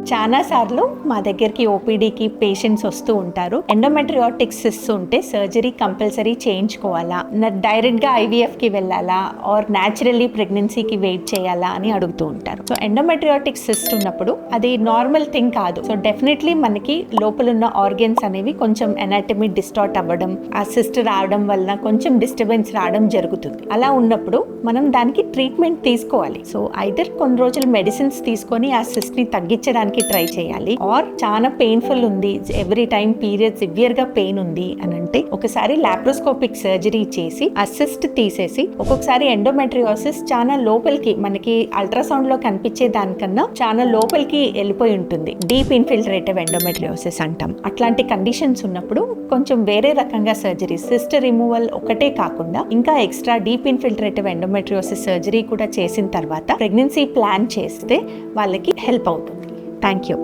చాలా సార్లు మా దగ్గరికి ఓపీడీకి పేషెంట్స్ వస్తూ ఉంటారు. ఎండోమెట్రియాటిక్ సిస్ట్ ఉంటే సర్జరీ కంపల్సరీ చేయించుకోవాలా, డైరెక్ట్ గా IVF కి వెళ్ళాలా, ఆర్ న్యాచురల్లీ ప్రెగ్నెన్సీకి వెయిట్ చేయాలా అని అడుగుతూ ఉంటారు. సో ఎండోమెట్రియాటిక్ సిస్ట్ ఉన్నప్పుడు అది నార్మల్ థింగ్ కాదు. సో డెఫినెట్లీ మనకి లోపల ఉన్న ఆర్గన్స్ అనేవి కొంచెం ఎనాటమీ డిస్టార్ట్ అవ్వడం, ఆ సిస్ట్ రావడం వల్ల కొంచెం డిస్టర్బెన్స్ రావడం జరుగుతుంది. అలా ఉన్నప్పుడు మనం దానికి ట్రీట్మెంట్ తీసుకోవాలి. సో ఐదర్ కొన్ని రోజులు మెడిసిన్స్ తీసుకొని ఆ సిస్ట్ ని తగ్గించడానికి ట్రై చేయాలి, ఆర్ చాలా పెయిన్ఫుల్ ఉంది, ఎవ్రీ టైం పీరియడ్ సివియర్ గా పెయిన్ ఉంది అని అంటే ఒకసారి లాప్రోస్కోపిక్ సర్జరీ చేసి ఆ సిస్ట్ తీసేసి, ఒక్కొక్కసారి ఎండోమెట్రియోసిస్ చాలా లోపలికి మనకి అల్ట్రాసౌండ్ లో కనిపించే దానికన్నా చాలా లోపలికి వెళ్ళిపోయి ఉంటుంది. డీప్ ఇన్ఫిల్ట్రేటివ్ ఎండోమెట్రియోసిస్ అంటాం. అట్లాంటి కండిషన్స్ ఉన్నప్పుడు కొంచెం వేరే రకంగా సర్జరీ, సిస్ట్ రిమూవల్ ఒకటే కాకుండా ఇంకా ఎక్స్ట్రా డీప్ ఇన్ఫిల్ట్రేటివ్ ఎండోమెట్రియోసిస్ సర్జరీ కూడా చేసిన తర్వాత ప్రెగ్నెన్సీ ప్లాన్ చేస్తే వాళ్ళకి హెల్ప్ అవుతుంది. Thank you.